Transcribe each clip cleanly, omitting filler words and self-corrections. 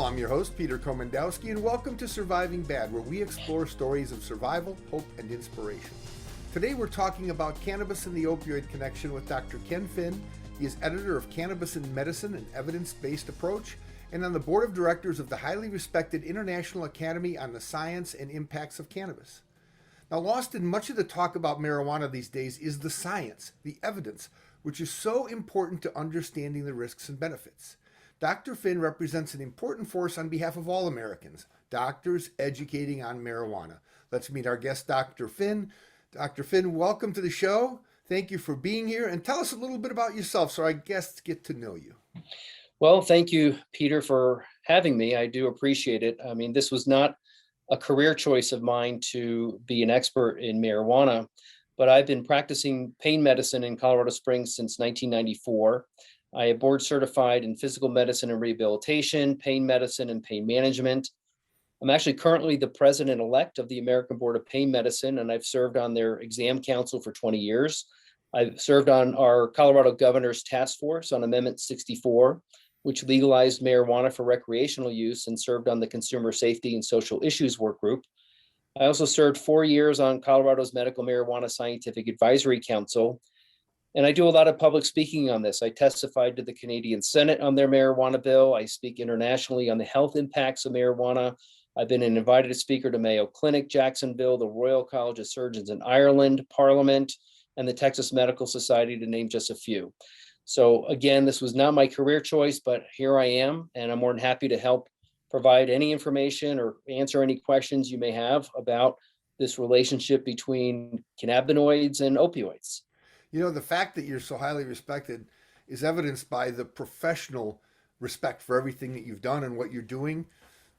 I'm your host, Peter Komendowski, and welcome to Surviving Bad, where we explore stories of survival, hope, and inspiration. Today we're talking about cannabis and the opioid connection with Dr. Ken Finn. He is editor of Cannabis in Medicine, an evidence-based approach, and on the board of directors of the highly respected International Academy on the Science and Impacts of Cannabis. Now, lost in much of the talk about marijuana these days is the science, the evidence, which is so important to understanding the risks and benefits. Dr. Finn represents an important force on behalf of all Americans, doctors educating on marijuana. Let's meet our guest, Dr. Finn. Dr. Finn, welcome to the show. Thank you for being here, and tell us a little bit about yourself so our guests get to know you. Well, thank you, Peter, for having me. I do appreciate it. I mean, this was not a career choice of mine to be an expert in marijuana, but I've been practicing pain medicine in Colorado Springs since 1994. I am board certified in physical medicine and rehabilitation, pain medicine, and pain management. I'm actually currently the president-elect of the American Board of Pain Medicine, and I've served on their exam council for 20 years. I've served on our Colorado Governor's Task Force on Amendment 64, which legalized marijuana for recreational use, and served on the Consumer Safety and Social Issues Work Group. I also served 4 years on Colorado's Medical Marijuana Scientific Advisory Council, and I do a lot of public speaking on this. I testified to the Canadian Senate on their marijuana bill. I speak internationally on the health impacts of marijuana. I've been an invited speaker to Mayo Clinic, Jacksonville, the Royal College of Surgeons in Ireland, Parliament, and the Texas Medical Society, to name just a few. So again, this was not my career choice, but here I am, and I'm more than happy to help provide any information or answer any questions you may have about this relationship between cannabinoids and opioids. You know, the fact that you're so highly respected is evidenced by the professional respect for everything that you've done and what you're doing.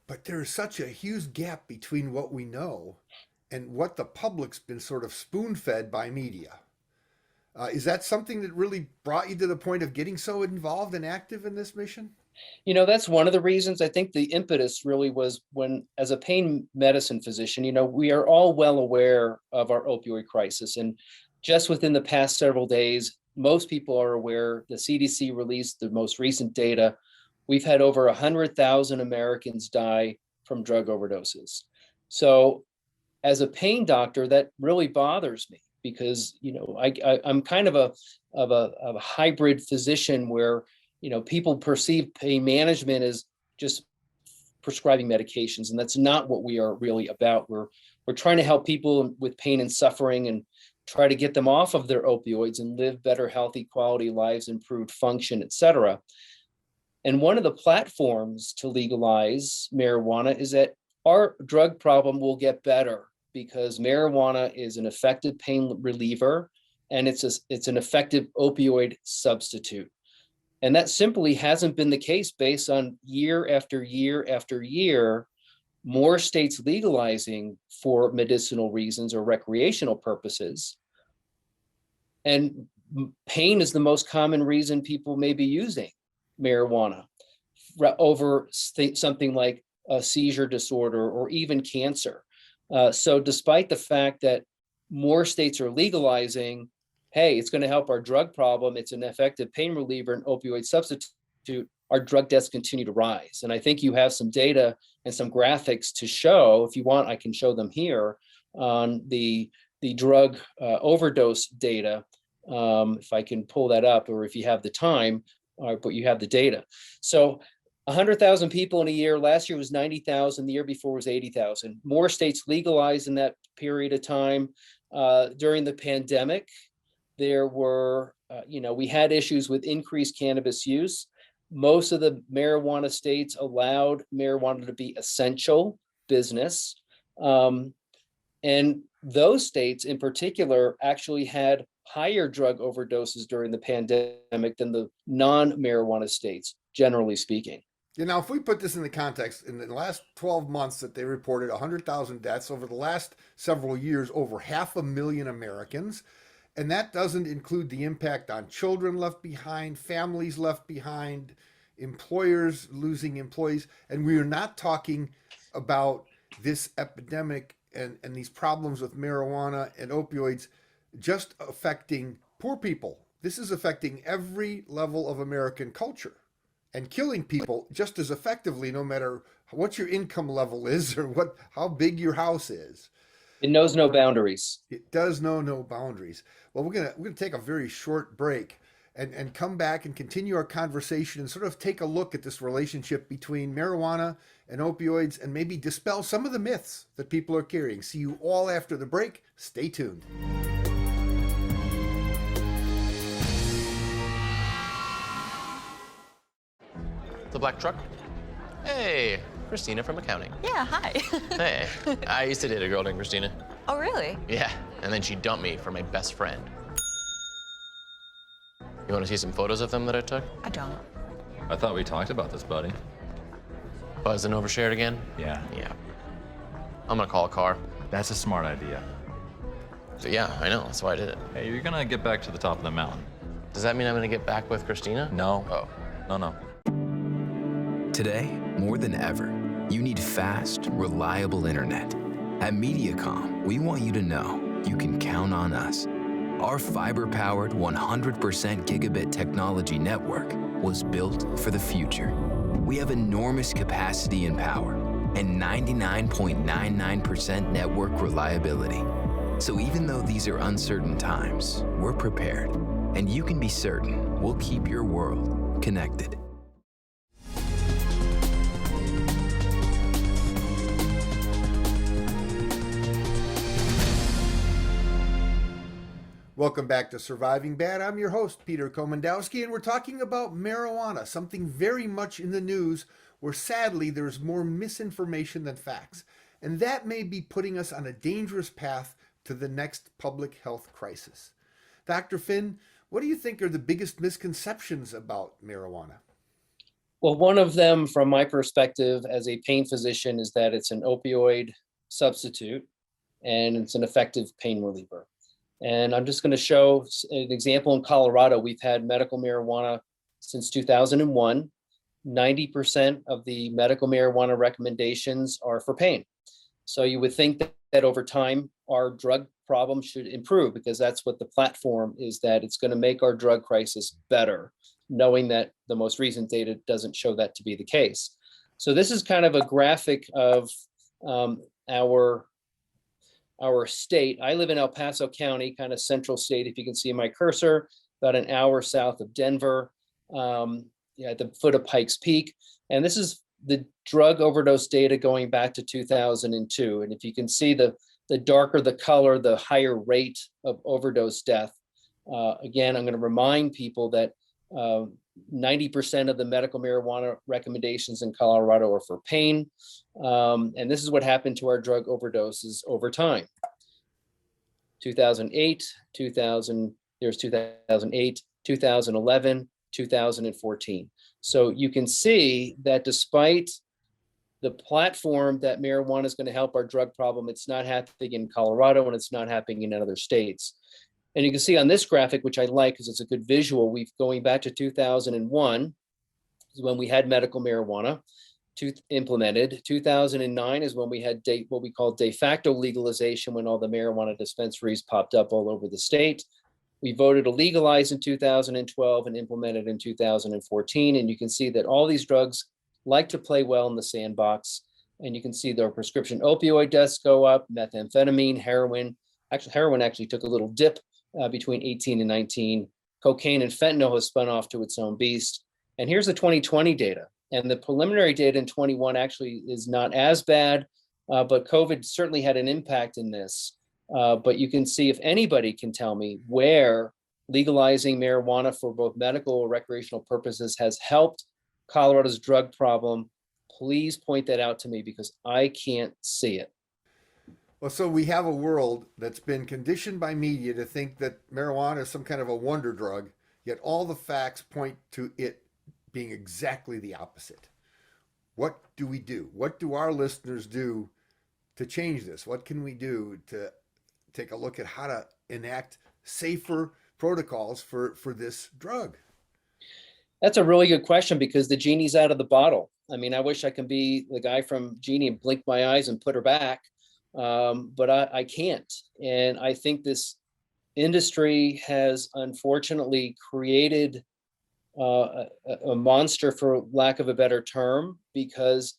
But there is such a huge gap between what we know and what the public's been sort of spoon-fed by media. Is that something that really brought you to the point of getting so involved and active in this mission? You know, that's one of the reasons. I think the impetus really was when, as a pain medicine physician, we are all well aware of our opioid crisis. And just within the past several days, most people are aware the CDC released the most recent data. We've had over 100,000 Americans die from drug overdoses. So as a pain doctor, that really bothers me because, I'm kind of a hybrid physician where, people perceive pain management as just prescribing medications. And that's not what we are really about. We're trying to help people with pain and suffering and try to get them off of their opioids and live better, healthy, quality lives, improved function, et cetera. And one of the platforms to legalize marijuana is that our drug problem will get better because marijuana is an effective pain reliever and it's an effective opioid substitute. And that simply hasn't been the case based on year after year after year, more states legalizing for medicinal reasons or recreational purposes. And pain is the most common reason people may be using marijuana over something like a seizure disorder or even cancer. So despite the fact that more states are legalizing, hey, it's going to help our drug problem, it's an effective pain reliever and opioid substitute, our drug deaths continue to rise. And I think you have some data and some graphics to show. If you want, I can show them here on the drug overdose data. If I can pull that up, or if you have the time, but you have the data. So 100,000 people in a year. Last year was 90,000. The year before was 80,000. More states legalized in that period of time. During the pandemic, there were, we had issues with increased cannabis use. Most of the marijuana states allowed marijuana to be essential business. And those states in particular actually had higher drug overdoses during the pandemic than the non-marijuana states, generally speaking. Now, if we put this in the context, in the last 12 months that they reported 100,000 deaths, over the last several years, over 500,000 Americans, and that doesn't include the impact on children left behind, families left behind, employers losing employees. And we are not talking about this epidemic and these problems with marijuana and opioids just affecting poor people. This is affecting every level of American culture. and killing people just as effectively, no matter what your income level is or how big your house is. It knows no boundaries. It does know no boundaries. Well, we're gonna take a very short break and come back and continue our conversation and sort of take a look at this relationship between marijuana and opioids and maybe dispel some of the myths that people are carrying. See you all after the break. Stay tuned. The black truck? Hey, Christina from accounting. Yeah, hi. Hey, I used to date a girl named Christina. Oh, really? Yeah, and then she dumped me for my best friend. You want to see some photos of them that I took? I don't. I thought we talked about this, buddy. Buzz and overshared again? Yeah. Yeah. I'm gonna call a car. That's a smart idea. So yeah, I know, that's why I did it. Hey, you're gonna get back to the top of the mountain. Does that mean I'm gonna get back with Christina? No. Oh. No. Today, more than ever, you need fast, reliable internet. At Mediacom, we want you to know you can count on us. Our fiber-powered 100% gigabit technology network was built for the future. We have enormous capacity and power and 99.99% network reliability. So even though these are uncertain times, we're prepared, and you can be certain we'll keep your world connected. Welcome back to Surviving Bad. I'm your host, Peter Komendowski, and we're talking about marijuana, something very much in the news where sadly there's more misinformation than facts. And that may be putting us on a dangerous path to the next public health crisis. Dr. Finn, what do you think are the biggest misconceptions about marijuana? Well, one of them, from my perspective as a pain physician, is that it's an opioid substitute and it's an effective pain reliever. And I'm just going to show an example in Colorado. We've had medical marijuana since 2001. 90% of the medical marijuana recommendations are for pain. So you would think that over time, our drug problem should improve, because that's what the platform is, that it's going to make our drug crisis better, knowing that the most recent data doesn't show that to be the case. So this is kind of a graphic of our state. I live in El Paso County, kind of central state, if you can see my cursor, about an hour south of Denver, at the foot of Pikes Peak. And this is the drug overdose data going back to 2002. And if you can see the darker the color, the higher rate of overdose death. Again, I'm going to remind people that 90% of the medical marijuana recommendations in Colorado are for pain. And this is what happened to our drug overdoses over time. 2008, 2008, 2011, 2014. So you can see that despite the platform that marijuana is going to help our drug problem, it's not happening in Colorado and it's not happening in other states. And you can see on this graphic, which I like because it's a good visual, we've going back to 2001 is when we had medical marijuana implemented. 2009 is when we had what we call de facto legalization, when all the marijuana dispensaries popped up all over the state. We voted to legalize in 2012 and implemented in 2014. And you can see that all these drugs like to play well in the sandbox. And you can see their prescription opioid deaths go up, methamphetamine, heroin. Actually, heroin actually took a little dip between 18 and 19. Cocaine and fentanyl has spun off to its own beast. And here's the 2020 data. And the preliminary data in 21 actually is not as bad, but COVID certainly had an impact in this. But you can see, if anybody can tell me where legalizing marijuana for both medical or recreational purposes has helped Colorado's drug problem, please point that out to me, because I can't see it. Well, so we have a world that's been conditioned by media to think that marijuana is some kind of a wonder drug, yet all the facts point to it being exactly the opposite. What do we do? What do our listeners do to change this? What can we do to take a look at how to enact safer protocols for this drug? That's a really good question, because the genie's out of the bottle. I mean, I wish I could be the guy from Genie and blink my eyes and put her back, but I can't. And I think this industry has unfortunately created a monster, for lack of a better term, because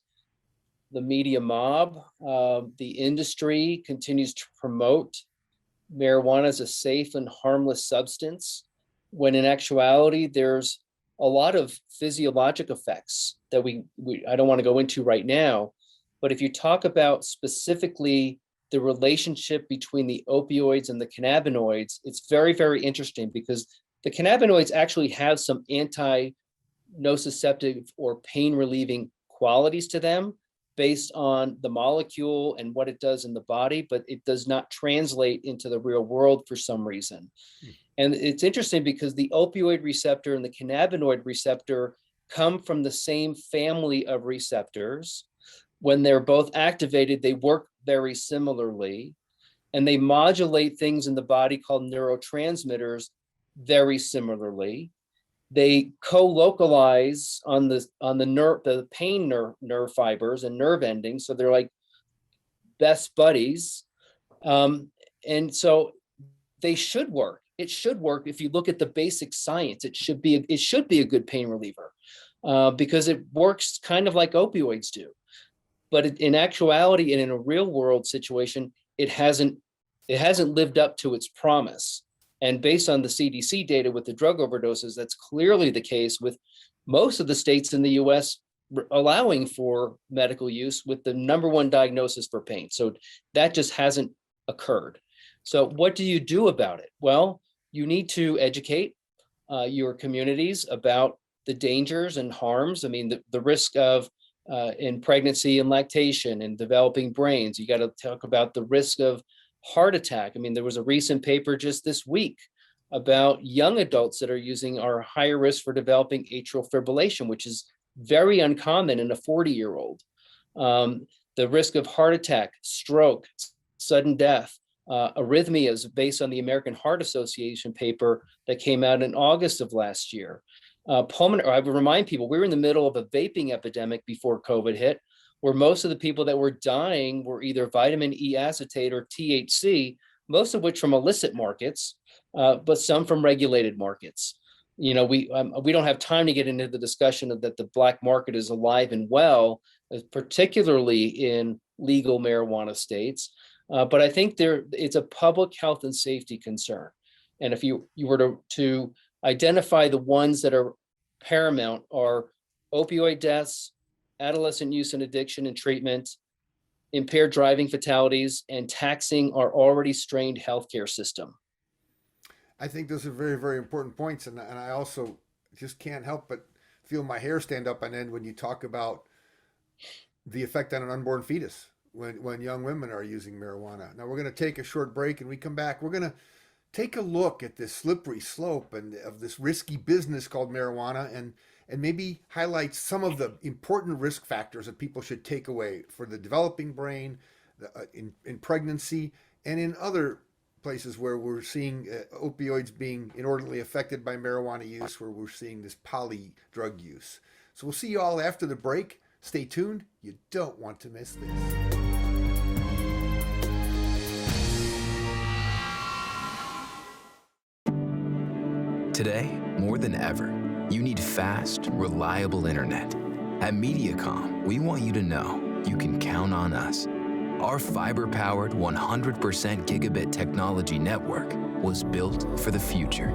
the media mob, the industry continues to promote marijuana as a safe and harmless substance, when in actuality, there's a lot of physiologic effects that I don't want to go into right now. But if you talk about specifically the relationship between the opioids and the cannabinoids, it's very, very interesting, because the cannabinoids actually have some anti-nociceptive or pain relieving qualities to them based on the molecule and what it does in the body, but it does not translate into the real world for some reason. And it's interesting because the opioid receptor and the cannabinoid receptor come from the same family of receptors. When they're both activated, they work very similarly, and they modulate things in the body called neurotransmitters very similarly. They co-localize on the pain nerve fibers and nerve endings, so they're like best buddies. And so they should work. It should work. If you look at the basic science, it should be a good pain reliever, because it works kind of like opioids do. But in actuality, and in a real world situation, it hasn't lived up to its promise. And based on the CDC data with the drug overdoses, that's clearly the case, with most of the states in the US allowing for medical use with the number one diagnosis for pain. So that just hasn't occurred. So what do you do about it? Well, you need to educate your communities about the dangers and harms. I mean, the risk of in pregnancy and lactation and developing brains. You got to talk about the risk of heart attack. I mean, there was a recent paper just this week about young adults that are higher risk for developing atrial fibrillation, which is very uncommon in a 40-year-old. The risk of heart attack, stroke, sudden death, arrhythmias, based on the American Heart Association paper that came out in August of last year. Pulmonary, I would remind people, we were in the middle of a vaping epidemic before COVID hit, where most of the people that were dying were either vitamin E acetate or THC, most of which from illicit markets, but some from regulated markets. You know, we don't have time to get into the discussion of that the black market is alive and well, particularly in legal marijuana states. But I think it's a public health and safety concern. And if you were to identify the ones that are paramount, are opioid deaths, adolescent use and addiction and treatment, impaired driving fatalities, and taxing our already strained healthcare system. I think those are very, very important points. And I also just can't help but feel my hair stand up on end when you talk about the effect on an unborn fetus when young women are using marijuana. Now we're going to take a short break, and we come back. We're going to take a look at this slippery slope and of this risky business called marijuana, and maybe highlight some of the important risk factors that people should take away for the developing brain, in pregnancy, and in other places where we're seeing opioids being inordinately affected by marijuana use, where we're seeing this poly drug use. So we'll see you all after the break. Stay tuned. You don't want to miss this. Today, more than ever, you need fast, reliable internet. At MediaCom, we want you to know you can count on us. Our fiber-powered 100% gigabit technology network was built for the future.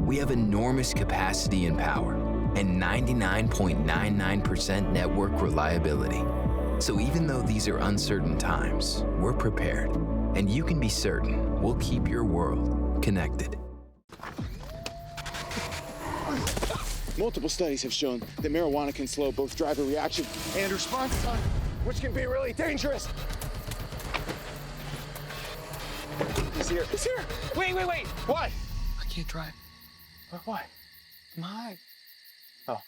We have enormous capacity and power, and 99.99% network reliability. So even though these are uncertain times, we're prepared, and you can be certain we'll keep your world connected. Multiple studies have shown that marijuana can slow both driver reaction and response time, which can be really dangerous. He's here. He's here. Wait. What? I can't drive. Why? My. Oh.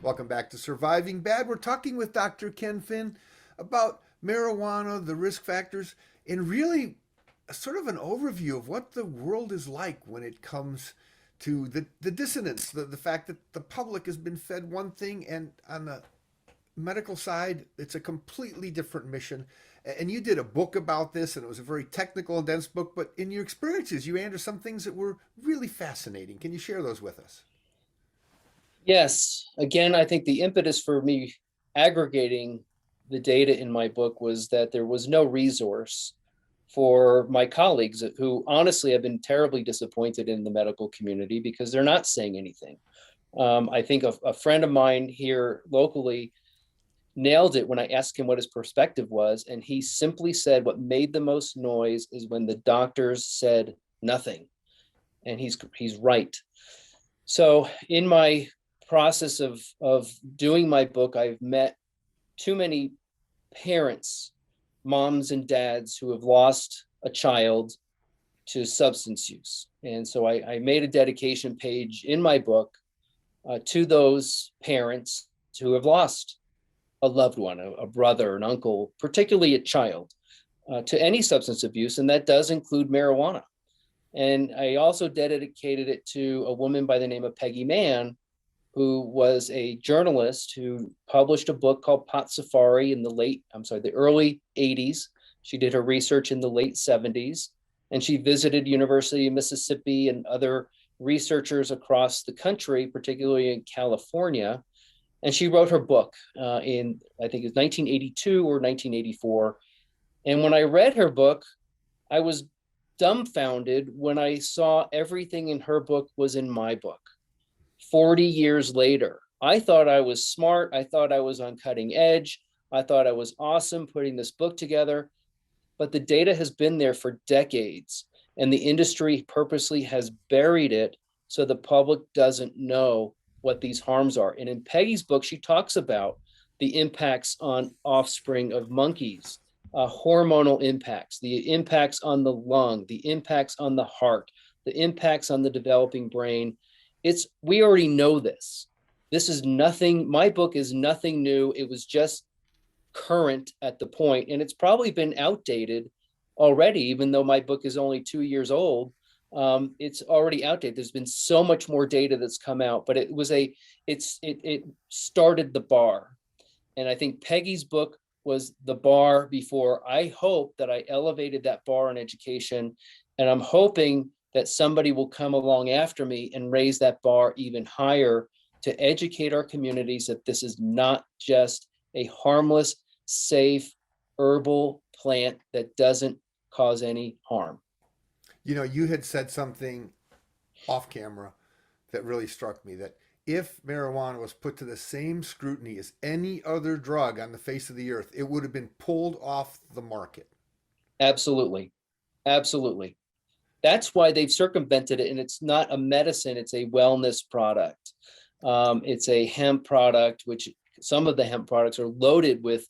Welcome back to Surviving Bad. We're talking with Dr. Ken Finn about marijuana, the risk factors, and really sort of an overview of what the world is like when it comes to the dissonance, the fact that the public has been fed one thing, and on the medical side, it's a completely different mission. And you did a book about this, and it was a very technical and dense book, but in your experiences, you answered some things that were really fascinating. Can you share those with us? Yes. Again, I think the impetus for me aggregating the data in my book was that there was no resource for my colleagues who honestly have been terribly disappointed in the medical community because they're not saying anything. I think a friend of mine here locally nailed it when I asked him what his perspective was. And he simply said what made the most noise is when the doctors said nothing. And he's right. So in my process of doing my book, I've met too many parents, moms and dads who have lost a child to substance use. And so I made a dedication page in my book to those parents who have lost a loved one, a brother, an uncle, particularly a child, to any substance abuse. And that does include marijuana. And I also dedicated it to a woman by the name of Peggy Mann, who was a journalist who published a book called Pot Safari in the early 80s. She did her research in the late 70s, and she visited University of Mississippi and other researchers across the country, particularly in California. And she wrote her book in, I think it was 1982 or 1984. And when I read her book, I was dumbfounded when I saw everything in her book was in my book. 40 years later, I thought I was smart. I thought I was on cutting edge. I thought I was awesome putting this book together. But the data has been there for decades, and the industry purposely has buried it so the public doesn't know what these harms are. And in Peggy's book, she talks about the impacts on offspring of monkeys, hormonal impacts, the impacts on the lung, the impacts on the heart, the impacts on the developing brain. We already know this. This is nothing. My book is nothing new. It was just current at the point, and it's probably been outdated already, even though my book is only 2 years old. It's already outdated. There's been so much more data that's come out, but it started the bar. And I think Peggy's book was the bar before. I hope that I elevated that bar in education, and I'm hoping that somebody will come along after me and raise that bar even higher to educate our communities that this is not just a harmless, safe, herbal plant that doesn't cause any harm. You know, you had said something off camera that really struck me, that if marijuana was put to the same scrutiny as any other drug on the face of the earth, it would have been pulled off the market. Absolutely. Absolutely. That's why they've circumvented it. And it's not a medicine, it's a wellness product. It's a hemp product, which some of the hemp products are loaded with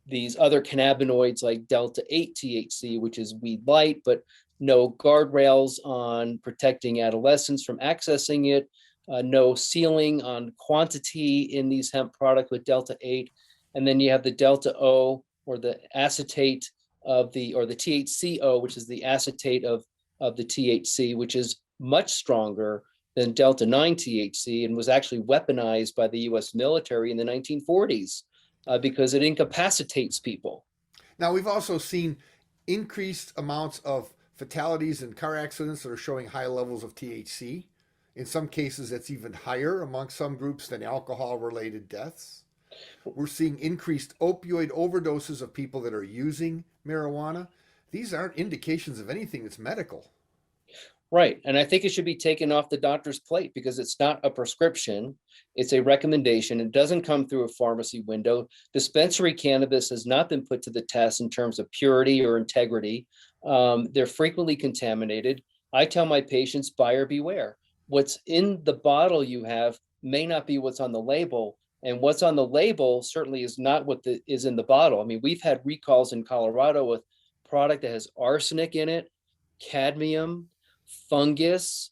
these other cannabinoids like Delta 8 THC, which is weed light, but no guardrails on protecting adolescents from accessing it, no ceiling on quantity in these hemp products with Delta 8. And then you have the Delta O, or the acetate or the THCO, which is the acetate of the THC, which is much stronger than Delta 9 THC and was actually weaponized by the US military in the 1940s because it incapacitates people. Now, we've also seen increased amounts of fatalities in car accidents that are showing high levels of THC. In some cases, it's even higher among some groups than alcohol-related deaths. We're seeing increased opioid overdoses of people that are using marijuana. These aren't indications of anything that's medical. Right. And I think it should be taken off the doctor's plate because it's not a prescription. It's a recommendation. It doesn't come through a pharmacy window. Dispensary cannabis has not been put to the test in terms of purity or integrity. They're frequently contaminated. I tell my patients, buyer beware. What's in the bottle you have may not be what's on the label. And what's on the label certainly is not what is in the bottle. I mean, we've had recalls in Colorado with product that has arsenic in it, cadmium, fungus,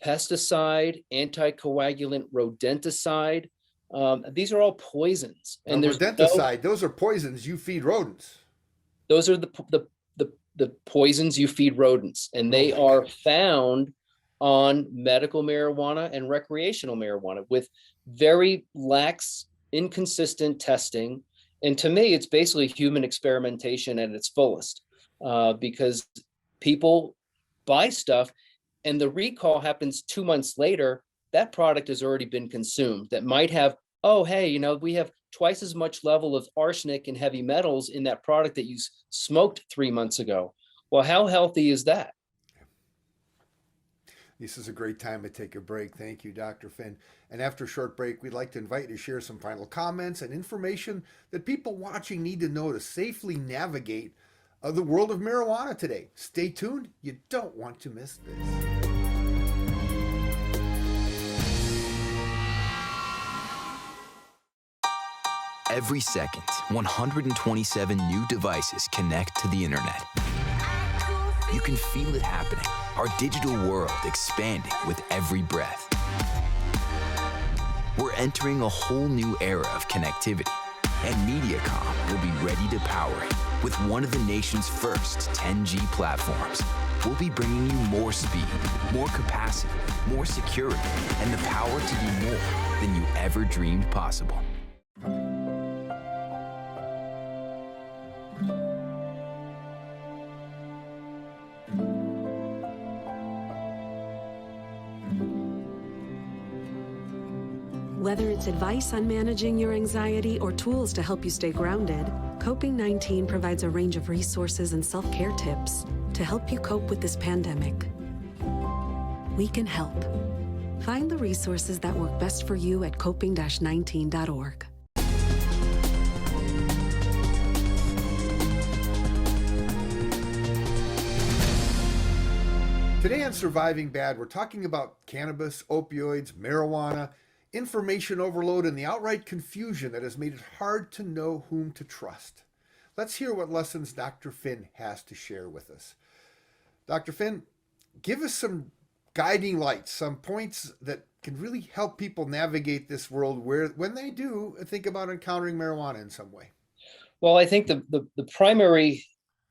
pesticide, anticoagulant, rodenticide. These are all poisons. And now, rodenticide, those are poisons you feed rodents. Those are the the poisons you feed rodents, and they are found on medical marijuana and recreational marijuana with very lax, inconsistent testing. And to me, it's basically human experimentation at its fullest, because people buy stuff and the recall happens 2 months later. That product has already been consumed. That might have, oh, hey, we have twice as much level of arsenic and heavy metals in that product that you smoked 3 months ago. Well, how healthy is that? This is a great time to take a break. Thank you, Dr. Finn. And after a short break, we'd like to invite you to share some final comments and information that people watching need to know to safely navigate the world of marijuana today. Stay tuned. You don't want to miss this. Every second, 127 new devices connect to the internet. You can feel it happening. Our digital world expanding with every breath. We're entering a whole new era of connectivity, and MediaCom will be ready to power it with one of the nation's first 10G platforms. We'll be bringing you more speed, more capacity, more security, and the power to do more than you ever dreamed possible. Whether it's advice on managing your anxiety or tools to help you stay grounded, Coping-19 provides a range of resources and self-care tips to help you cope with this pandemic. We can help. Find the resources that work best for you at coping-19.org. Today on Surviving Bad, we're talking about cannabis, opioids, marijuana, information overload, and the outright confusion that has made it hard to know whom to trust. Let's hear what lessons Dr. Finn has to share with us. Dr. Finn, give us some guiding lights, some points that can really help people navigate this world where, when they do think about encountering marijuana in some way. Well, I think the primary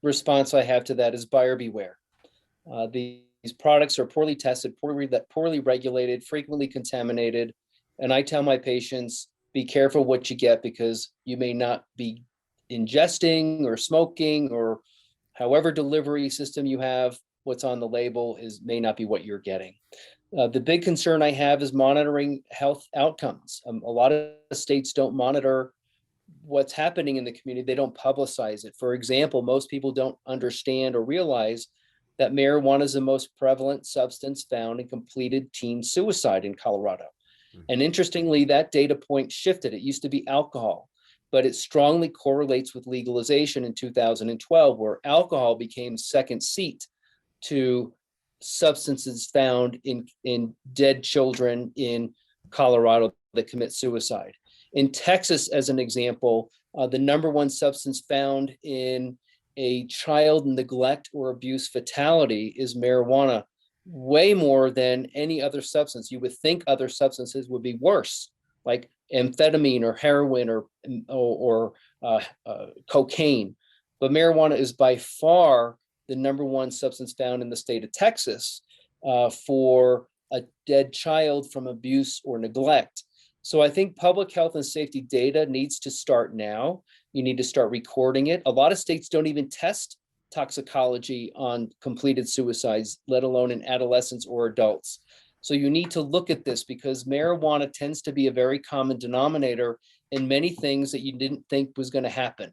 response I have to that is buyer beware. These products are poorly tested, poorly regulated, frequently contaminated. And I tell my patients, be careful what you get, because you may not be ingesting or smoking, or however delivery system you have, what's on the label may not be what you're getting. The big concern I have is monitoring health outcomes. A lot of states don't monitor what's happening in the community. They don't publicize it. For example, most people don't understand or realize that marijuana is the most prevalent substance found in completed teen suicide in Colorado. And interestingly, that data point shifted. It used to be alcohol, but it strongly correlates with legalization in 2012, where alcohol became second seat to substances found in dead children in Colorado that commit suicide. In Texas, as an example, the number one substance found in a child neglect or abuse fatality is marijuana, way more than any other substance. You would think other substances would be worse, like amphetamine or heroin or cocaine. But marijuana is by far the number one substance found in the state of Texas for a dead child from abuse or neglect. So I think public health and safety data needs to start now. You need to start recording it. A lot of states don't even test toxicology on completed suicides, let alone in adolescents or adults. So you need to look at this, because marijuana tends to be a very common denominator in many things that you didn't think was going to happen.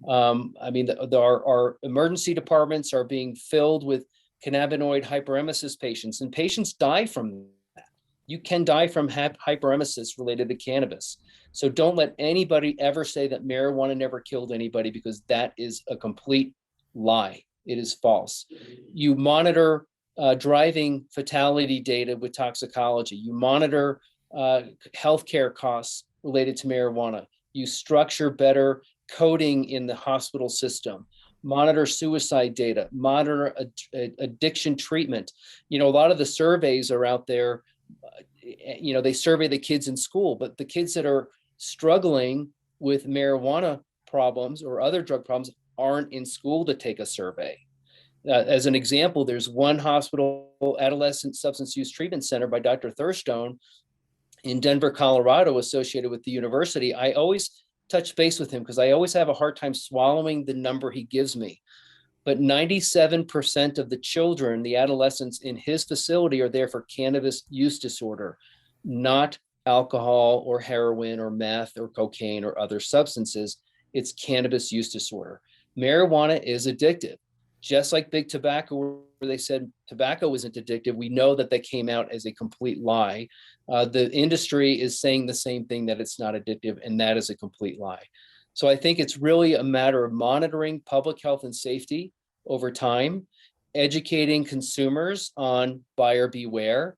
I mean, our emergency departments are being filled with cannabinoid hyperemesis patients, and patients die from that. You can die from hyperemesis related to cannabis. So don't let anybody ever say that marijuana never killed anybody, because that is a complete lie. It is false. You monitor driving fatality data with toxicology. You monitor healthcare costs related to marijuana. You structure better coding in the hospital system. Monitor suicide data. Monitor addiction treatment. A lot of the surveys are out there. They survey the kids in school, but the kids that are struggling with marijuana problems or other drug problems aren't in school to take a survey. As an example, there's one hospital adolescent substance use treatment center by Dr. Thurstone in Denver, Colorado, associated with the university. I always touch base with him because I always have a hard time swallowing the number he gives me. But 97% of the children, the adolescents in his facility, are there for cannabis use disorder, not alcohol or heroin or meth or cocaine or other substances. It's cannabis use disorder. Marijuana is addictive. Just like big tobacco, where they said tobacco isn't addictive, we know that came out as a complete lie. The industry is saying the same thing, that it's not addictive, and that is a complete lie. So I think it's really a matter of monitoring public health and safety over time, educating consumers on buyer beware,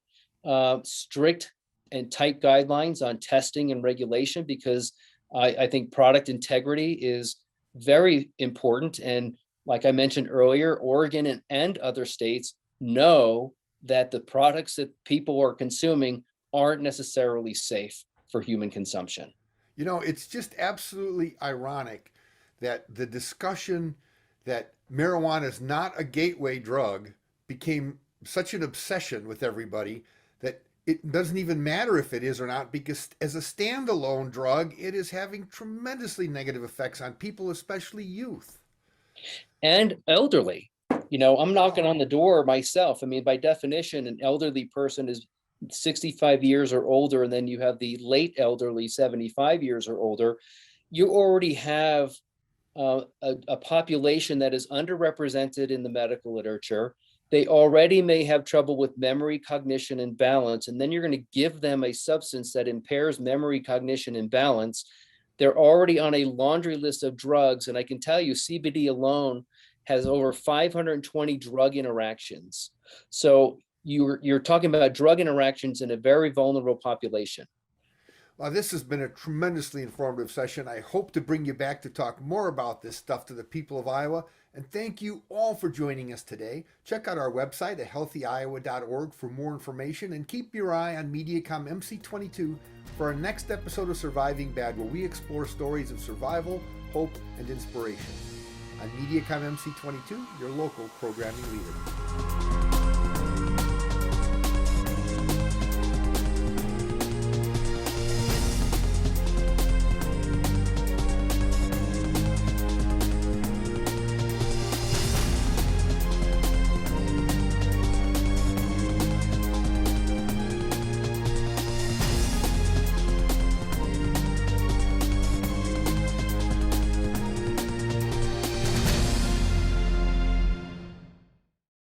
strict and tight guidelines on testing and regulation, because I think product integrity is very important. And like I mentioned earlier, Oregon and other states know that the products that people are consuming aren't necessarily safe for human consumption. You know, it's just absolutely ironic that the discussion that marijuana is not a gateway drug became such an obsession with everybody that it doesn't even matter if it is or not, because as a standalone drug, it is having tremendously negative effects on people, especially youth. And elderly. I'm knocking on the door myself. I mean, by definition, an elderly person is 65 years or older, and then you have the late elderly, 75 years or older. You already have a population that is underrepresented in the medical literature. They already may have trouble with memory, cognition, and balance, and then you're going to give them a substance that impairs memory, cognition, and balance. They're already on a laundry list of drugs, and I can tell you CBD alone has over 520 drug interactions. So you're talking about drug interactions in a very vulnerable population. Well, this has been a tremendously informative session. I hope to bring you back to talk more about this stuff to the people of Iowa. And thank you all for joining us today. Check out our website at healthyiowa.org for more information, and keep your eye on MediaCom MC22 for our next episode of Surviving Bad, where we explore stories of survival, hope, and inspiration. On MediaCom MC22, your local programming leader.